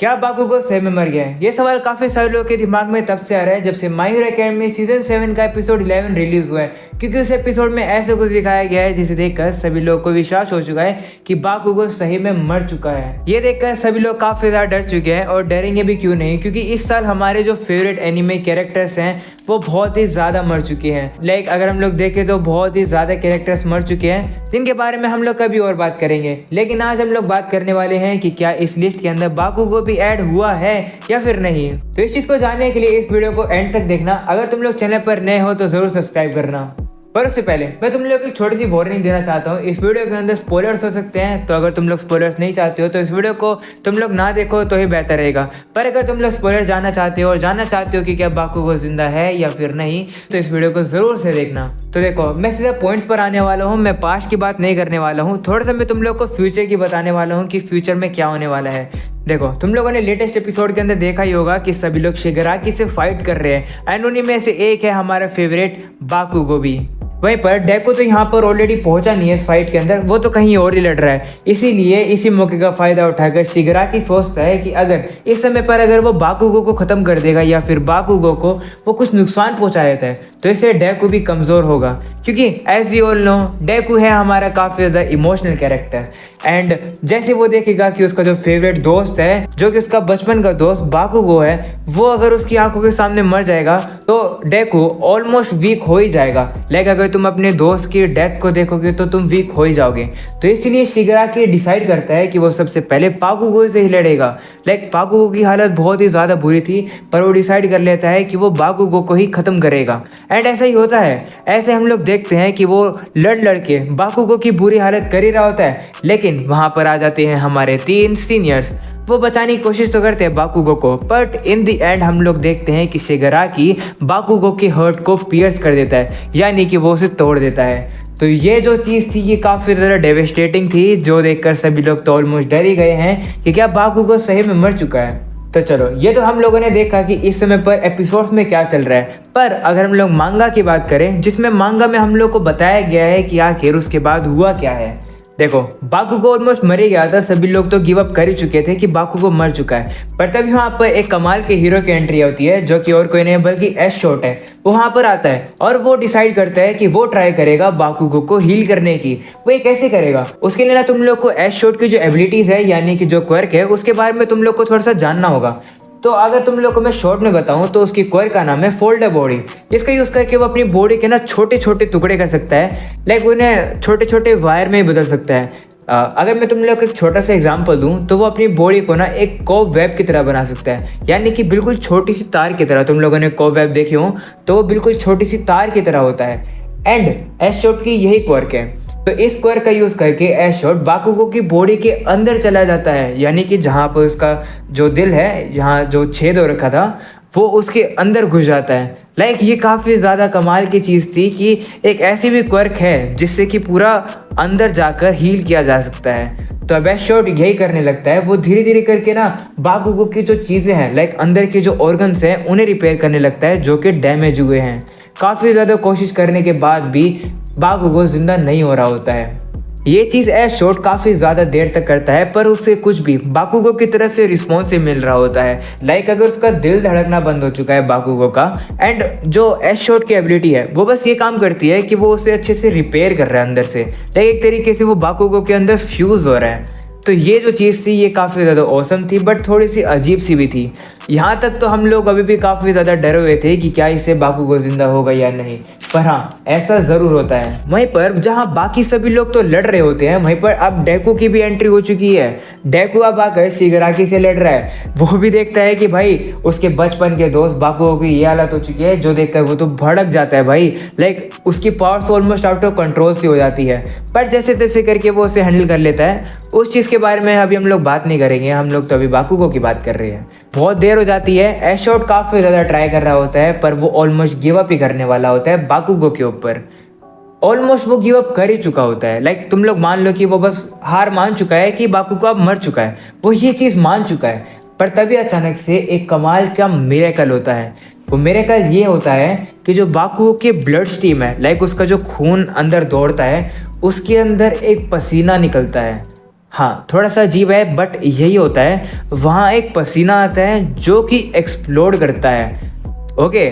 क्या बाकुगो सही में मर गया है? ये सवाल काफी सारे लोगों के दिमाग में तब से आ रहा है जब से माय हीरो एकेडमी सीजन 7 का एपिसोड 11 रिलीज हुआ है, क्योंकि उस एपिसोड में ऐसे कुछ दिखाया गया है जिसे देखकर सभी लोगों को विश्वास हो चुका है कि बाकुगो सही में मर चुका है। ये देखकर सभी लोग काफी ज्यादा डर चुके हैं और डरेंगे भी क्यों नहीं, क्योंकि इस साल हमारे जो फेवरेट एनिमे कैरेक्टर्स हैं वो बहुत ही ज्यादा मर चुके हैं। लाइक अगर हम लोग देखें तो बहुत ही ज्यादा कैरेक्टर्स मर चुके हैं जिनके बारे में हम लोग कभी और बात करेंगे। लेकिन आज हम लोग बात करने वाले हैं कि क्या इस लिस्ट के अंदर बाकुगो भी ऐड हुआ है या फिर नहीं। तो इस चीज को जानने के लिए इस वीडियो को एंड तक देखना। अगर तुम लोग चैनल पर नए हो तो जरूर सब्सक्राइब करना। पर उससे पहले मैं तुम लोग को एक छोटी सी वार्निंग देना चाहता हूँ। इस वीडियो के अंदर स्पॉयलर्स हो सकते हैं, तो अगर तुम लोग स्पॉयलर्स नहीं चाहते हो तो इस वीडियो को तुम लोग ना देखो तो ही बेहतर रहेगा। पर अगर तुम लोग स्पॉयलर जानना चाहते हो और जानना चाहते हो कि क्या बाकुगो जिंदा है या फिर नहीं, तो इस वीडियो को जरूर से देखना। तो देखो, मैं सीधा पॉइंट्स पर आने वाला हूँ। मैं पास्ट की बात नहीं करने वाला हूँ, थोड़ा सा मैं तुम लोग को फ्यूचर की बताने वाला हूँ कि फ्यूचर में क्या होने वाला है। देखो, तुम लोगों ने लेटेस्ट एपिसोड के अंदर देखा ही होगा कि सभी लोग शिगाराकी से फाइट कर रहे हैं एंड उन्हीं में से एक है हमारा फेवरेट बाकुगो भी। वहीं पर डेको तो यहाँ पर ऑलरेडी पहुंचा नहीं है इस फाइट के अंदर, वो तो कहीं और ही लड़ रहा है। इसीलिए इसी मौके का फायदा उठाकर शिगाराकी सोचता है कि अगर इस समय पर अगर वो बाकुगो को खत्म कर देगा या फिर बाकुगो को वो कुछ नुकसान पहुंचा देता है तो इससे डेको भी कमजोर होगा, क्योंकि एज यू ऑल नो डेको है हमारा काफी ज्यादा इमोशनल कैरेक्टर। एंड जैसे वो देखेगा कि उसका जो फेवरेट दोस्त है, जो कि उसका बचपन का दोस्त बाकुगो है, वो अगर उसकी आंखों के सामने मर जाएगा तो डेको ऑलमोस्ट वीक हो ही जाएगा। लाइक अगर तुम अपने दोस्त की डेथ को देखोगे तो तुम वीक हो ही जाओगे। तो इसलिए शिगाराकी डिसाइड करता है कि वो सबसे पहले बाकुगो से ही लड़ेगा। लाइक बाकुगो की हालत बहुत ही ज़्यादा बुरी थी, पर वो डिसाइड कर लेता है कि वो बाकुगो को ही ख़त्म करेगा। एंड ऐसा ही होता है। ऐसे हम लोग देखते हैं कि वो लड़ के बाकुगो की बुरी हालत कर ही रहा होता है, लेकिन वहाँ पर आ जाते हैं हमारे 3 सीनियर्स। वो बचाने की कोशिश तो करते हैं बाकुगो को, बट इन दी एंड हम लोग देखते हैं कि शिगाराकी बाकुगो के हर्ट को पियर्स कर देता है, यानी कि वो उसे तोड़ देता है। तो ये जो चीज़ थी ये काफ़ी ज़्यादा डेविस्टेटिंग थी, जो देखकर सभी लोग तो ऑलमोस्ट डर ही गए हैं कि क्या बाकुगो सही में मर चुका है। तो चलो, ये तो हम लोगों ने देखा कि इस समय पर एपिसोड्स में क्या चल रहा है। पर अगर हम लोग मांगा की बात करें, जिसमें मांगा में हम लोग को बताया गया है कि आखिर उसके बाद हुआ क्या है। देखो, बाकुगो ऑलमोस्ट मर ही गया था, सभी लोग तो गिव अप कर ही चुके थे कि बाकुगो मर चुका है। पर तभी वहाँ पर एक कमाल के हीरो की एंट्री होती है, जो कि और कोई नहीं बल्कि एस शॉट है। वो वहाँ पर आता है और वो डिसाइड करता है कि वो ट्राई करेगा बाकुगो को हील करने की। वो ये कैसे करेगा, उसके लिए ना तुम लोग को एस शॉट की जो एबिलिटीज है, यानी कि जो क्वर्क है, उसके बारे में तुम लोग को थोड़ा सा जानना होगा। तो अगर तुम लोग को मैं शॉर्ट में बताऊं तो उसकी क्वर्क का नाम है फोल्डर बॉडी। इसका यूज़ करके वो अपनी बॉडी के ना छोटे छोटे टुकड़े कर सकता है। लाइक उन्हें छोटे छोटे वायर में ही बदल सकता है। अगर मैं तुम लोग को एक छोटा सा एग्जांपल दूं तो वो अपनी बॉडी को ना एक कॉब वेब की तरह बना सकता है, यानी कि बिल्कुल छोटी सी तार की तरह। तुम लोगों ने कॉब वेब देखी हो तो वो बिल्कुल छोटी सी तार की तरह होता है। एंड एस शॉट की यही क्वर्क है। तो इस क्वर्क का यूज करके एस शॉट बाकुगो की बॉडी के अंदर चला जाता है, यानी कि जहाँ पर उसका जो दिल है, यहाँ जो छेद हो रखा था, वो उसके अंदर घुस जाता है। लाइक ये काफ़ी ज़्यादा कमाल की चीज़ थी कि एक ऐसी भी क्वर्क है जिससे कि पूरा अंदर जाकर हील किया जा सकता है। तो अब एस शॉट यही करने लगता है। वो धीरे धीरे करके ना बाकुगो की जो चीज़ें हैं, लाइक अंदर के जो ऑर्गन्स हैं, उन्हें रिपेयर करने लगता है जो कि डैमेज हुए हैं। काफ़ी ज़्यादा कोशिश करने के बाद भी बाकुगो जिंदा नहीं हो रहा होता है। ये चीज़ एस शॉट काफ़ी ज़्यादा देर तक करता है, पर उससे कुछ भी बाकुगो की तरफ से रिस्पॉन्स मिल रहा होता है। लाइक अगर उसका दिल धड़कना बंद हो चुका है बाकुगो का, एंड जो एस शॉट की एबिलिटी है वो बस ये काम करती है कि वो उसे अच्छे से रिपेयर कर रहा है अंदर से। लाइक एक तरीके से वो बाकुगो के अंदर फ्यूज़ हो रहा है। तो ये जो चीज़ थी ये काफ़ी ज़्यादा औसम थी, बट थोड़ी सी अजीब सी भी थी। यहाँ तक तो हम लोग अभी भी काफ़ी ज़्यादा डरे हुए थे कि क्या इससे बाकुगो जिंदा होगा या नहीं। पर हाँ, ऐसा ज़रूर होता है। वहीं पर जहाँ बाकी सभी लोग तो लड़ रहे होते हैं, वहीं पर अब डेको की भी एंट्री हो चुकी है। डेको अब आकर शिगाराकी से लड़ रहा है। वो भी देखता है कि भाई उसके बचपन के दोस्त बाकुगो की ये हालत हो चुकी है, जो देखकर वो तो भड़क जाता है भाई। लाइक उसकी powers almost out of control सी हो जाती है, पर जैसे तैसे करके वो उसे हैंडल कर लेता है। उस चीज़ के बारे में अभी हम लोग बात नहीं करेंगे, हम लोग तो अभी बाकुगो की बात कर रहे हैं। बहुत देर हो जाती है। एस शॉट काफ़ी ज़्यादा ट्राई कर रहा होता है, पर वो ऑलमोस्ट गिव अप ही करने वाला होता है बाकुगो के ऊपर। ऑलमोस्ट वो गिव अप कर ही चुका होता है। लाइक तुम लोग मान लो कि वो बस हार मान चुका है कि बाकुगो अब मर चुका है, वो ये चीज़ मान चुका है। पर तभी अचानक से एक कमाल का मिरेकल होता है। वो मिरेकल ये होता है कि जो बाकुगो के ब्लड स्ट्रीम है, लाइक उसका जो खून अंदर दौड़ता है, उसके अंदर एक पसीना निकलता है। हाँ, थोड़ा सा अजीब है बट यही होता है। वहाँ एक पसीना आता है जो कि एक्सप्लोड करता है। ओके,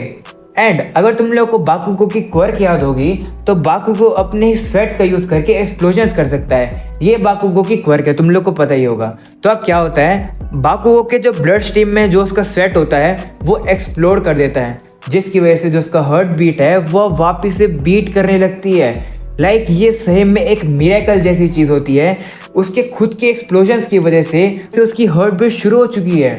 एंड अगर तुम लोग को बाकुगो की क्वर्क याद होगी तो बाकुगो अपने स्वेट का यूज करके एक्सप्लोजन्स कर सकता है। ये बाकुगो की क्वर्क है, तुम लोग को पता ही होगा। तो अब क्या होता है, बाकुगो के जो ब्लड स्ट्रीम में जो उसका स्वेट होता है वो एक्सप्लोड कर देता है, जिसकी वजह से जो उसका हार्ट बीट है वो वापस से बीट करने लगती है। लाइक ये सही में एक मिरेकल जैसी चीज़ होती है। उसके खुद के एक्सप्लोजन्स की वजह से उसकी हार्ट बीट शुरू हो चुकी है।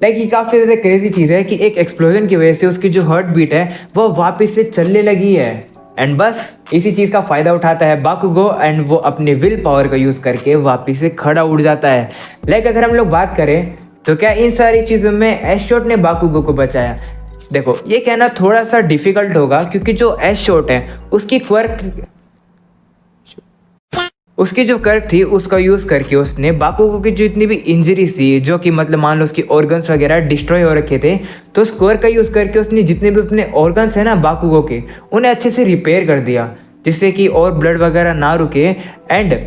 लाइक ये काफ़ी ज़्यादा क्रेजी चीज़ है कि एक एक्सप्लोजन की वजह से उसकी जो हार्ट बीट है वो वापस से चलने लगी है। एंड बस इसी चीज़ का फ़ायदा उठाता है बाकुगो एंड वो अपने विल पावर का यूज़ करके वापस से खड़ा उड़ जाता है। लाइक अगर हम लोग बात करें तो क्या इन सारी चीज़ों में एस शॉट ने बाकुगो को बचाया? देखो, ये कहना थोड़ा सा डिफ़िकल्ट होगा क्योंकि जो एस शॉट है उसकी जो कर्क थी उसका यूज़ करके उसने बाकुगो की जितनी भी इंजरीज थी, जो कि मतलब मान लो उसकी ऑर्गन्स वगैरह डिस्ट्रॉय हो रखे थे, तो उस क्वर्क का यूज़ करके उसने जितने भी अपने ऑर्गन्स हैं ना बाकुगो के, उन्हें अच्छे से रिपेयर कर दिया जिससे कि और ब्लड वगैरह ना रुके। एंड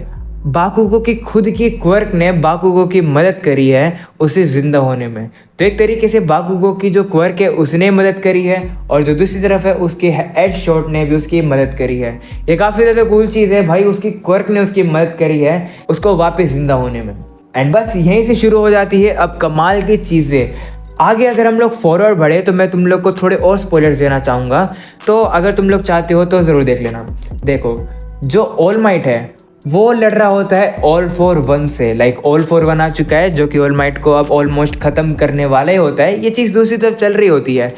बाकुगो की खुद की क्वर्क ने बाकुगो की मदद करी है उसे ज़िंदा होने में। तो एक तरीके से बाकुगो की जो क्वर्क है उसने मदद करी है और जो दूसरी तरफ है उसके एड शॉट ने भी उसकी मदद करी है। ये काफ़ी ज़्यादा कूल चीज़ है भाई, उसकी क्वर्क ने उसकी मदद करी है उसको वापस ज़िंदा होने में। एंड बस यहीं से शुरू हो जाती है अब कमाल की चीज़ें। आगे अगर हम लोग फॉरवर्ड बढ़े तो मैं तुम लोग को थोड़े और स्पॉयलर्स देना चाहूँगा, तो अगर तुम लोग चाहते हो तो ज़रूर देख लेना। देखो, जो ऑल माइट है वो लड़ रहा होता है ऑल फॉर वन से। लाइक ऑल फॉर वन आ चुका है जो कि ऑल माइट को अब ऑलमोस्ट ख़त्म करने वाला ही होता है। ये चीज़ दूसरी तरफ चल रही होती है।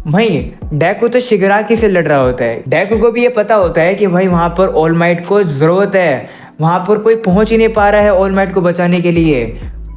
भाई डेकू तो शिगराकी से लड़ रहा होता है। डेकू को भी ये पता होता है कि भाई वहाँ पर ऑल माइट को ज़रूरत है, वहाँ पर कोई पहुँच ही नहीं पा रहा है ऑल माइट को बचाने के लिए।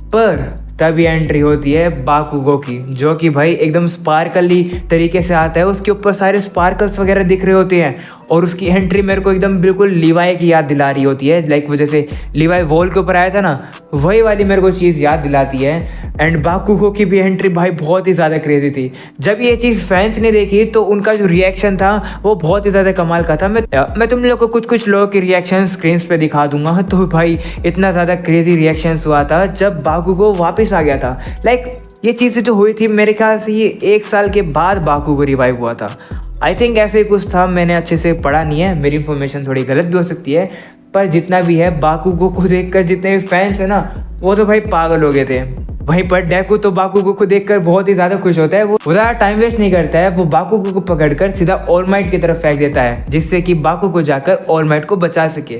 पर तभी एंट्री होती है बाकुगो की, जो कि भाई एकदम स्पार्कली तरीके से आता है। उसके ऊपर सारे स्पार्कल्स वगैरह दिख रहे होते हैं और उसकी एंट्री मेरे को एकदम बिल्कुल लिवाई की याद दिला रही होती है। लाइक वो जैसे लिवाई वॉल के ऊपर आया था ना, वही वाली मेरे को चीज़ याद दिलाती है। एंड बाकुगो की भी एंट्री भाई बहुत ही ज़्यादा क्रेजी थी। जब ये चीज़ फैंस ने देखी तो उनका जो रिएक्शन था वो बहुत ही ज़्यादा कमाल का था। मैं तुम लोग को कुछ लोगों के रिएक्शन स्क्रीन पे दिखा दूंगा। तो भाई इतना ज़्यादा क्रेजी रिएक्शन हुआ था जब बाकुगो वापस आ गया था। लाइक ये चीज़ें जो हुई थी मेरे ख्याल से ये 1 साल के बाद बाकुगो रिवाइव हुआ था। आई थिंक ऐसे ही कुछ था, मैंने अच्छे से पढ़ा नहीं है, मेरी इन्फॉर्मेशन थोड़ी गलत भी हो सकती है। पर जितना भी है बाकुगो को देखकर जितने भी फैंस हैं ना वो तो भाई पागल हो गए थे। वहीं पर डेकू तो बाकुगो को देखकर बहुत ही ज़्यादा खुश होता है। वो ज़्यादा टाइम वेस्ट नहीं करता है, वो बाकुगो को पकड़कर सीधा ऑल माइट की तरफ फेंक देता है जिससे कि बाकुगो जाकर ऑल माइट को बचा सके।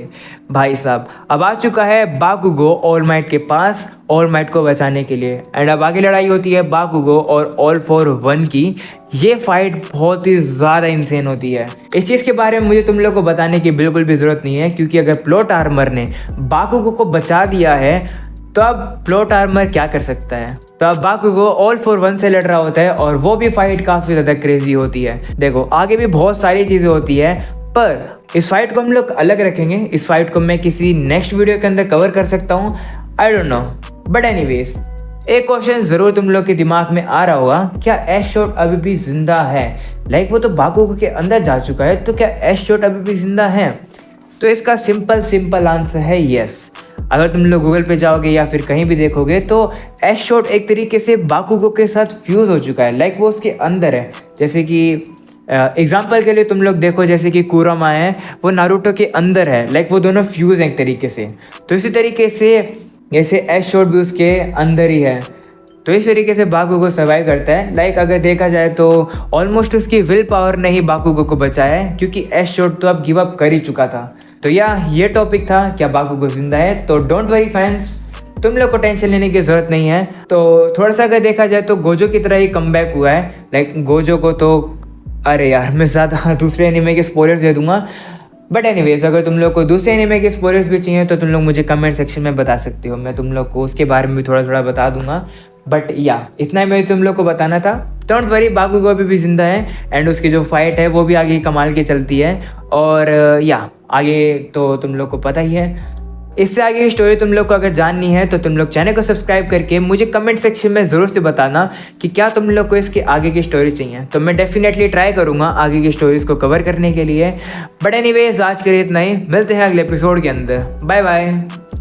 भाई साहब, अब आ चुका है बाकुगो ऑल माइट के पास ऑल माइट को बचाने के लिए। एंड अब आगे लड़ाई होती है बाकुगो और ऑल फॉर वन की। ये फाइट बहुत ही ज़्यादा इंसेन होती है। इस चीज़ के बारे में मुझे तुम लोग को बताने की बिल्कुल भी ज़रूरत नहीं है, क्योंकि अगर प्लॉट आर्मर ने बाकुगो को बचा दिया है तो अब प्लॉट आर्मर क्या कर सकता है। तो अब बाकुगो ऑल फॉर वन से लड़ रहा होता है और वो भी फाइट काफ़ी ज़्यादा क्रेजी होती है। देखो, आगे भी बहुत सारी चीज़ें होती है पर इस फाइट को हम लोग अलग रखेंगे। इस फाइट को मैं किसी नेक्स्ट वीडियो के अंदर कवर कर सकता हूँ, I don't know. But anyways, एक क्वेश्चन ज़रूर तुम लोग के दिमाग में आ रहा होगा, क्या एस शॉट अभी भी जिंदा है? लाइक वो तो बाकुगो के अंदर जा चुका है, तो क्या एस शॉट अभी भी जिंदा है? तो इसका सिंपल आंसर है यस। अगर तुम लोग गूगल पे जाओगे या फिर कहीं भी देखोगे तो एस शॉट एक तरीके से बाकुगो के साथ फ्यूज़ हो चुका है। लाइक वो उसके अंदर है। जैसे कि एग्जाम्पल के लिए तुम लोग देखो, जैसे कि कुरामा है वो नारुतो के अंदर है। लाइक वो दोनों फ्यूज़ हैं एक तरीके से। तो इसी तरीके से जैसे एस शॉट भी उसके अंदर ही है, तो इस तरीके से बाकुगो सर्वाइव करता है। लाइक अगर देखा जाए तो ऑलमोस्ट उसकी विल पावर ने ही बाकुगो को बचाया है, क्योंकि एस शॉट तो अब गिव अप कर ही चुका था। तो ये टॉपिक था, क्या बाकुगो जिंदा है? तो डोंट वरी फैंस, तुम लोग को टेंशन लेने की ज़रूरत नहीं है। तो थोड़ा सा अगर देखा जाए तो गोजो की तरह ही कमबैक हुआ है। लाइक गोजो को तो अरे यार मैं ज़्यादा दूसरे एनिमे के स्पॉयलर्स दे दूंगा। बट एनीवेज, अगर तुम लोग को दूसरे एनिमे के स्पॉयलर्स भी चाहिए तो तुम लोग मुझे कमेंट सेक्शन में बता सकते हो, मैं तुम लोग को उसके बारे में भी थोड़ा बता दूंगा। बट इतना ही मैं तुम लोग को बताना था। डोंट वरी, बाकुगो अभी भी जिंदा है एंड उसकी जो फाइट है वो भी आगे कमाल की चलती है। और आगे तो तुम लोग को पता ही है। इससे आगे की स्टोरी तुम लोग को अगर जाननी है तो तुम लोग चैनल को सब्सक्राइब करके मुझे कमेंट सेक्शन में ज़रूर से बताना कि क्या तुम लोग को इसके आगे की स्टोरी चाहिए। तो मैं डेफिनेटली ट्राई करूँगा आगे की स्टोरीज़ को कवर करने के लिए। बट एनीवेज, आज के लिए इतना ही, मिलते हैं अगले एपिसोड के अंदर। Bye bye.